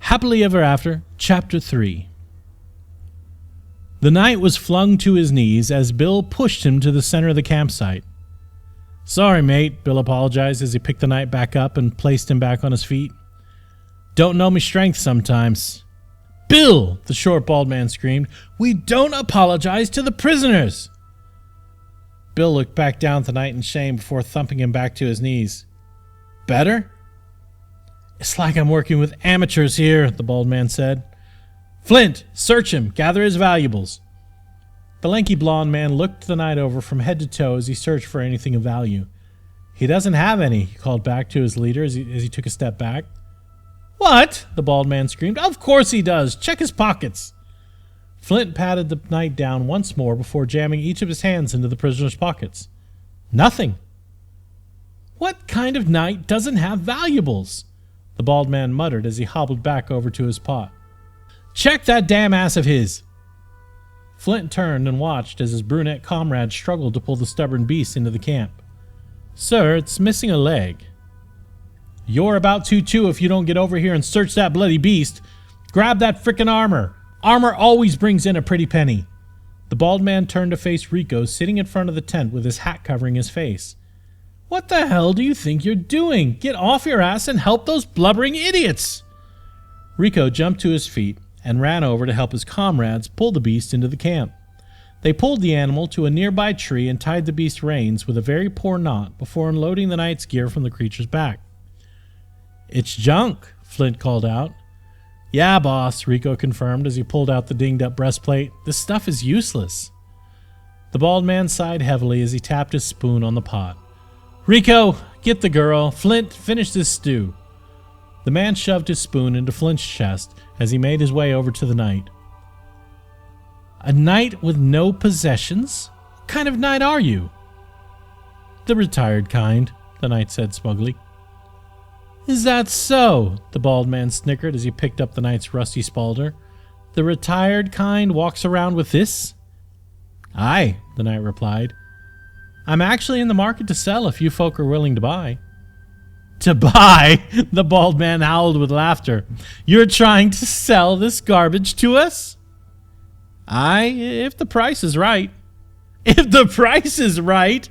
Happily Ever After, Chapter 3. The knight was flung to his knees as Bill pushed him to the center of the campsite. "Sorry, mate," Bill apologized as he picked the knight back up and placed him back on his feet. "Don't know me strength sometimes." "Bill!" the short, bald man screamed. "We don't apologize to the prisoners!" Bill looked back down at the knight in shame before thumping him back to his knees. "Better?" "It's like I'm working with amateurs here," the bald man said. "Flint, search him. Gather his valuables." The lanky blond man looked the knight over from head to toe as he searched for anything of value. "He doesn't have any," he called back to his leader as he took a step back. "What?" the bald man screamed. "Of course he does. Check his pockets." Flint patted the knight down once more before jamming each of his hands into the prisoner's pockets. "Nothing." "What kind of knight doesn't have valuables?" the bald man muttered as he hobbled back over to his pot. "Check that damn ass of his." Flint turned and watched as his brunette comrade struggled to pull the stubborn beast into the camp. "Sir, it's missing a leg." "You're about to too if you don't get over here and search that bloody beast. Grab that frickin' armor. Armor always brings in a pretty penny." The bald man turned to face Rico sitting in front of the tent with his hat covering his face. "What the hell do you think you're doing? Get off your ass and help those blubbering idiots!" Rico jumped to his feet and ran over to help his comrades pull the beast into the camp. They pulled the animal to a nearby tree and tied the beast's reins with a very poor knot before unloading the knight's gear from the creature's back. "It's junk," Flint called out. "Yeah, boss," Rico confirmed as he pulled out the dinged-up breastplate. "This stuff is useless." The bald man sighed heavily as he tapped his spoon on the pot. "Rico, get the girl. Flint, finish this stew." The man shoved his spoon into Flint's chest as he made his way over to the knight. "A knight with no possessions? What kind of knight are you?" "The retired kind," the knight said smugly. "Is that so?" the bald man snickered as he picked up the knight's rusty spalder. "The retired kind walks around with this?" "Aye," the knight replied. "I'm actually in the market to sell if you folk are willing to buy." "To buy?" the bald man howled with laughter. "You're trying to sell this garbage to us?" "Aye, if the price is right." "If the price is right?"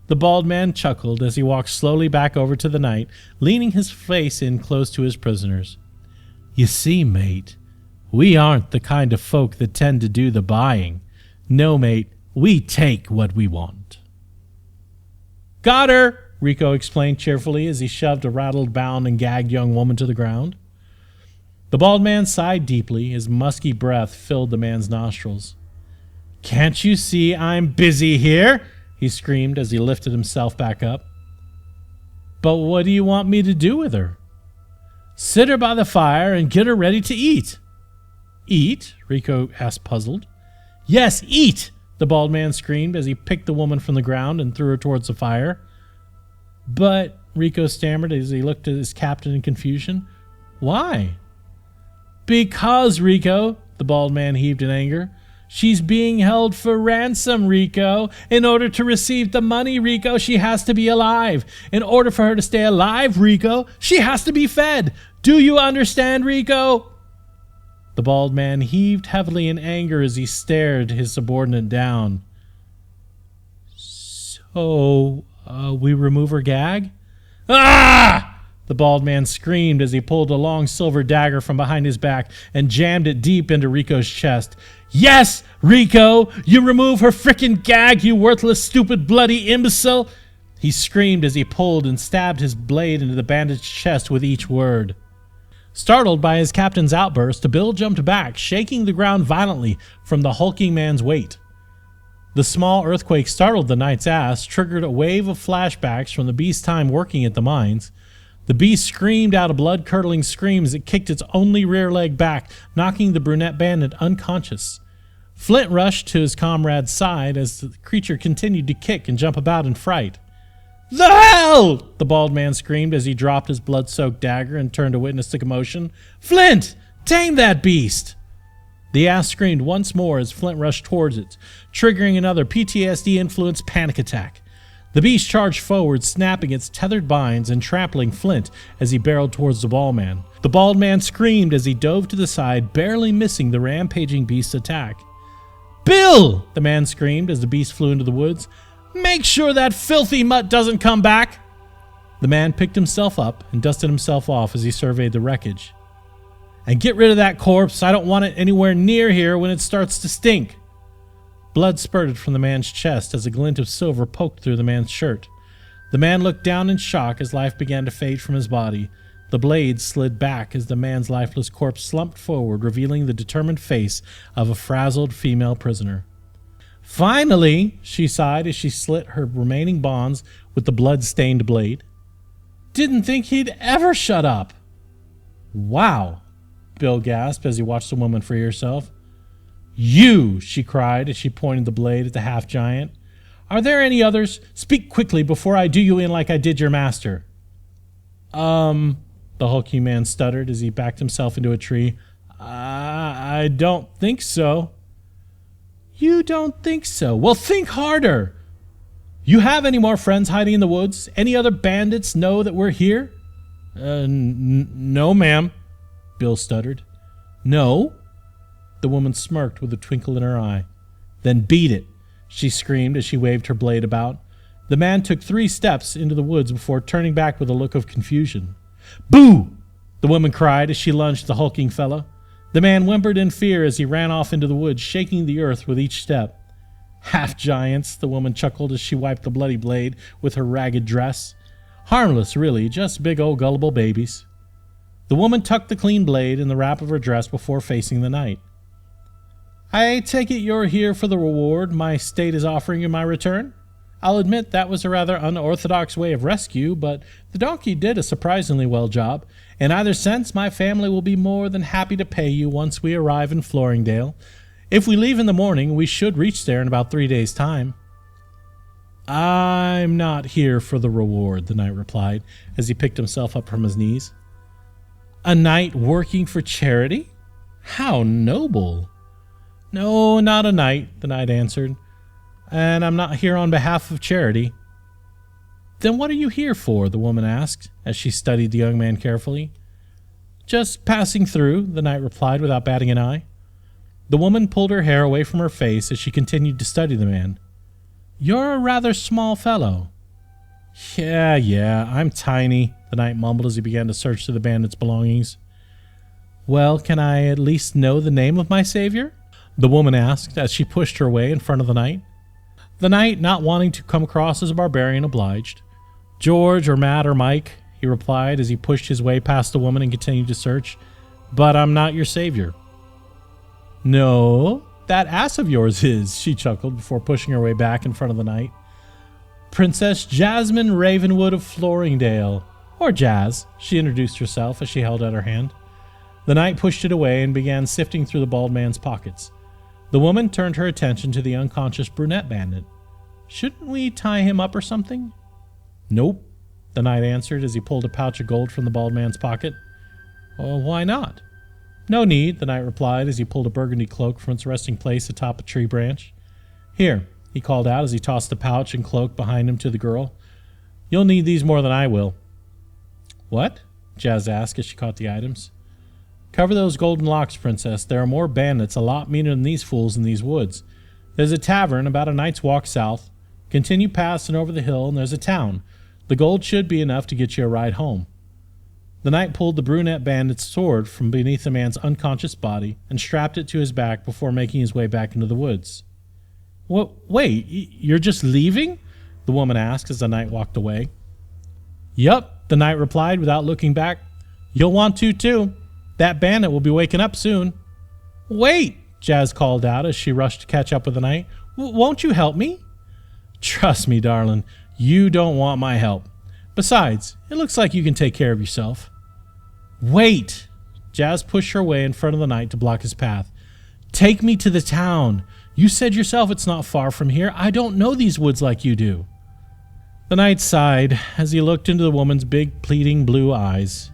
The bald man chuckled as he walked slowly back over to the knight, leaning his face in close to his prisoners. "You see, mate, we aren't the kind of folk that tend to do the buying. No, mate, we take what we want." "Got her!" Rico explained cheerfully as he shoved a rattled, bound, and gagged young woman to the ground. The bald man sighed deeply. His musky breath filled the man's nostrils. "Can't you see I'm busy here?" he screamed as he lifted himself back up. "But what do you want me to do with her?" "Sit her by the fire and get her ready to eat." "Eat?" Rico asked, puzzled. "Yes, eat!" the bald man screamed as he picked the woman from the ground and threw her towards the fire. "But," Rico stammered as he looked at his captain in confusion, "why?" "Because, Rico," the bald man heaved in anger. "She's being held for ransom, Rico. In order to receive the money, Rico, she has to be alive. In order for her to stay alive, Rico, she has to be fed. Do you understand, Rico?" The bald man heaved heavily in anger as he stared his subordinate down. "So, we remove her gag?" "Ah!" the bald man screamed as he pulled a long silver dagger from behind his back and jammed it deep into Rico's chest. "Yes, Rico, you remove her frickin' gag, you worthless, stupid, bloody imbecile!" he screamed as he pulled and stabbed his blade into the bandaged chest with each word. Startled by his captain's outburst, Bill jumped back, shaking the ground violently from the hulking man's weight. The small earthquake startled the knight's ass, triggered a wave of flashbacks from the beast's time working at the mines. The beast screamed out a blood-curdling scream as it kicked its only rear leg back, knocking the brunette bandit unconscious. Flint rushed to his comrade's side as the creature continued to kick and jump about in fright. "The hell!" the bald man screamed as he dropped his blood-soaked dagger and turned to witness the commotion. "Flint, tame that beast!" The ass screamed once more as Flint rushed towards it, triggering another PTSD-influenced panic attack. The beast charged forward, snapping its tethered binds and trampling Flint as he barreled towards the bald man. The bald man screamed as he dove to the side, barely missing the rampaging beast's attack. "Bill!" the man screamed as the beast flew into the woods. "Make sure that filthy mutt doesn't come back!" The man picked himself up and dusted himself off as he surveyed the wreckage. "And get rid of that corpse. I don't want it anywhere near here when it starts to stink." Blood spurted from the man's chest as a glint of silver poked through the man's shirt. The man looked down in shock as life began to fade from his body. The blade slid back as the man's lifeless corpse slumped forward, revealing the determined face of a frazzled female prisoner. "Finally," she sighed as she slit her remaining bonds with the blood-stained blade. "Didn't think he'd ever shut up." "Wow," Bill gasped as he watched the woman free herself. "You!" she cried as she pointed the blade at the half-giant. "Are there any others? Speak quickly before I do you in like I did your master." The hulking man stuttered as he backed himself into a tree. I don't think so." "You don't think so? Well, think harder. You have any more friends hiding in the woods? Any other bandits know that we're here?" No, ma'am," Bill stuttered. "No?" The woman smirked with a twinkle in her eye. "Then beat it," she screamed as she waved her blade about. The man took 3 steps into the woods before turning back with a look of confusion. "Boo!" the woman cried as she lunged at the hulking fellow. The man whimpered in fear as he ran off into the woods, shaking the earth with each step. "Half-giants," the woman chuckled as she wiped the bloody blade with her ragged dress. "Harmless, really, just big old gullible babies." The woman tucked the clean blade in the wrap of her dress before facing the knight. "I take it you're here for the reward my state is offering in my return? I'll admit that was a rather unorthodox way of rescue, but the donkey did a surprisingly well job. In either sense, my family will be more than happy to pay you once we arrive in Floringdale. If we leave in the morning, we should reach there in about 3 days' time." "I'm not here for the reward," the knight replied as he picked himself up from his knees. "A knight working for charity? How noble!" "No, not a knight," the knight answered. "And I'm not here on behalf of charity." "Then what are you here for?" the woman asked as she studied the young man carefully. "Just passing through," the knight replied without batting an eye. The woman pulled her hair away from her face as she continued to study the man. "You're a rather small fellow." Yeah, I'm tiny," the knight mumbled as he began to search through the bandit's belongings. "Well, can I at least know the name of my savior?" the woman asked as she pushed her way in front of the knight. The knight, not wanting to come across as a barbarian, obliged. "George or Matt or Mike," he replied as he pushed his way past the woman and continued to search. "But I'm not your savior." "No, that ass of yours is," she chuckled before pushing her way back in front of the knight. "Princess Jasmine Ravenwood of Floringdale, or Jazz," she introduced herself as she held out her hand. The knight pushed it away and began sifting through the bald man's pockets. The woman turned her attention to the unconscious brunette bandit. "Shouldn't we tie him up or something?" "Nope," the knight answered as he pulled a pouch of gold from the bald man's pocket. "Why not?" "No need," the knight replied as he pulled a burgundy cloak from its resting place atop a tree branch. "Here," he called out as he tossed the pouch and cloak behind him to the girl. "You'll need these more than I will." "What?" Jazz asked as she caught the items. "Cover those golden locks, princess. There are more bandits, a lot meaner than these fools in these woods. There's a tavern about a night's walk south. Continue past and over the hill, and there's a town. The gold should be enough to get you a ride home." The knight pulled the brunette bandit's sword from beneath the man's unconscious body and strapped it to his back before making his way back into the woods. Wait, you're just leaving?" the woman asked as the knight walked away. "Yup," the knight replied without looking back. "You'll want to, too. That bandit will be waking up soon." "Wait!" Jazz called out as she rushed to catch up with the knight. "Won't you help me?" "Trust me, darling, you don't want my help. Besides, it looks like you can take care of yourself." "Wait!" Jazz pushed her way in front of the knight to block his path. "Take me to the town. You said yourself it's not far from here. I don't know these woods like you do." The knight sighed as he looked into the woman's big, pleading blue eyes.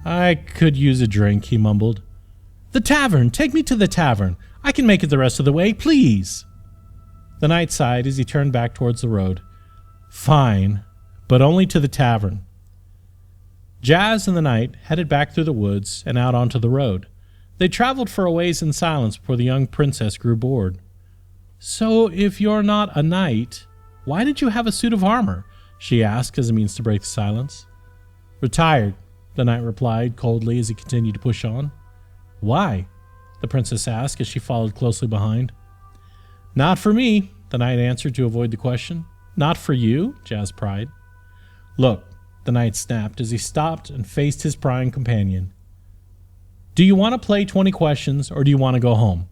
"I could use a drink," he mumbled. "The tavern! Take me to the tavern! I can make it the rest of the way, please!" The knight sighed as he turned back towards the road. Fine, but only to the tavern. Jazz and the knight headed back through the woods and out onto the road. They traveled for a ways in silence before the young princess grew bored. So, if you're not a knight, why did you have a suit of armor? She asked as a means to break the silence. Retired, the knight replied coldly as he continued to push on. Why? The princess asked as she followed closely behind. Not for me, the knight answered to avoid the question. Not for you? Jazz pried. Look, the knight snapped as he stopped and faced his prying companion. Do you want to play 20 questions or do you want to go home?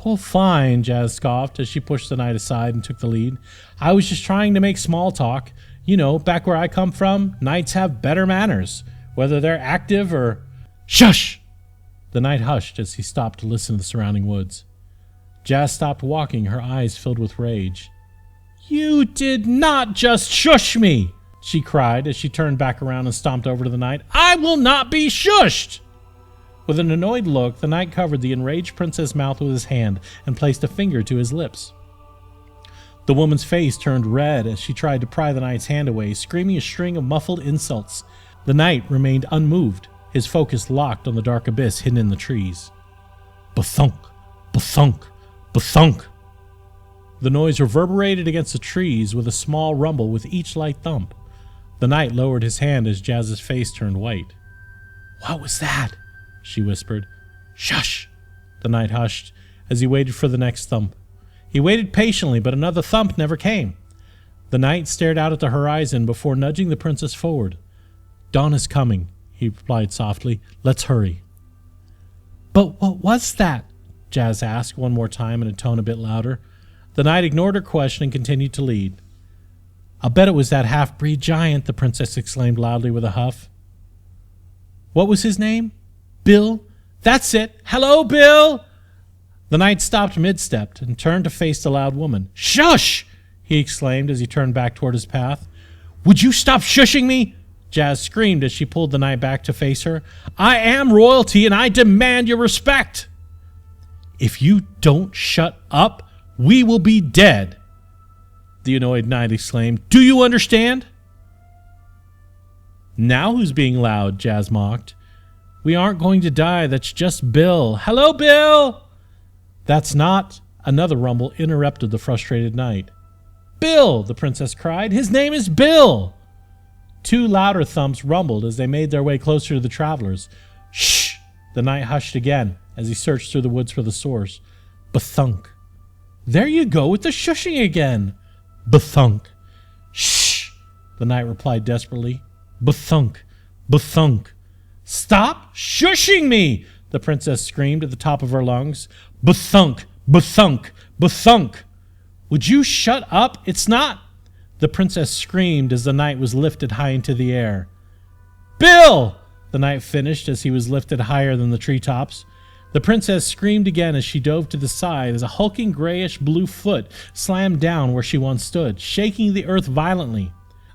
Well, fine, Jazz scoffed as she pushed the knight aside and took the lead. I was just trying to make small talk. You know, back where I come from, knights have better manners, whether they're active or... Shush! The knight hushed as he stopped to listen to the surrounding woods. Jazz stopped walking, her eyes filled with rage. You did not just shush me, she cried as she turned back around and stomped over to the knight. I will not be shushed! With an annoyed look, the knight covered the enraged princess' mouth with his hand and placed a finger to his lips. The woman's face turned red as she tried to pry the knight's hand away, screaming a string of muffled insults. The knight remained unmoved, his focus locked on the dark abyss hidden in the trees. Ba-thunk, ba-thunk, ba-thunk. The noise reverberated against the trees with a small rumble with each light thump. The knight lowered his hand as Jazz's face turned white. What was that? She whispered. Shush! The knight hushed as he waited for the next thump. He waited patiently, but another thump never came. The knight stared out at the horizon before nudging the princess forward. Dawn is coming, he replied softly. Let's hurry. But what was that? Jazz asked one more time in a tone a bit louder. The knight ignored her question and continued to lead. I'll bet it was that half-breed giant, the princess exclaimed loudly with a huff. What was his name? Bill? That's it! Hello, Bill! The knight stopped mid-step and turned to face the loud woman. Shush! He exclaimed as he turned back toward his path. Would you stop shushing me? Jazz screamed as she pulled the knight back to face her. I am royalty and I demand your respect! If you don't shut up, we will be dead! The annoyed knight exclaimed. Do you understand? Now who's being loud? Jazz mocked. We aren't going to die, that's just Bill. Hello, Bill! That's not... Another rumble interrupted the frustrated knight. Bill! The princess cried. His name is Bill! Two louder thumps rumbled as they made their way closer to the travelers. Shh! The knight hushed again as he searched through the woods for the source. Ba-thunk. There you go with the shushing again. Ba-thunk. Shh! The knight replied desperately. Ba-thunk. Ba-thunk. Stop shushing me! The princess screamed at the top of her lungs. Ba-thunk. Ba-thunk. Ba-thunk. Would you shut up? It's not... The princess screamed as the knight was lifted high into the air. Bill! The knight finished as he was lifted higher than the treetops. The princess screamed again as she dove to the side as a hulking grayish-blue foot slammed down where she once stood, shaking the earth violently.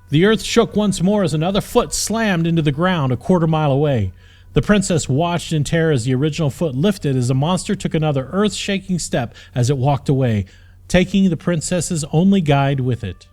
The earth shook once more as another foot slammed into the ground a quarter-mile away. The princess watched in terror as the original foot lifted as the monster took another earth-shaking step as it walked away, taking the princess's only guide with it.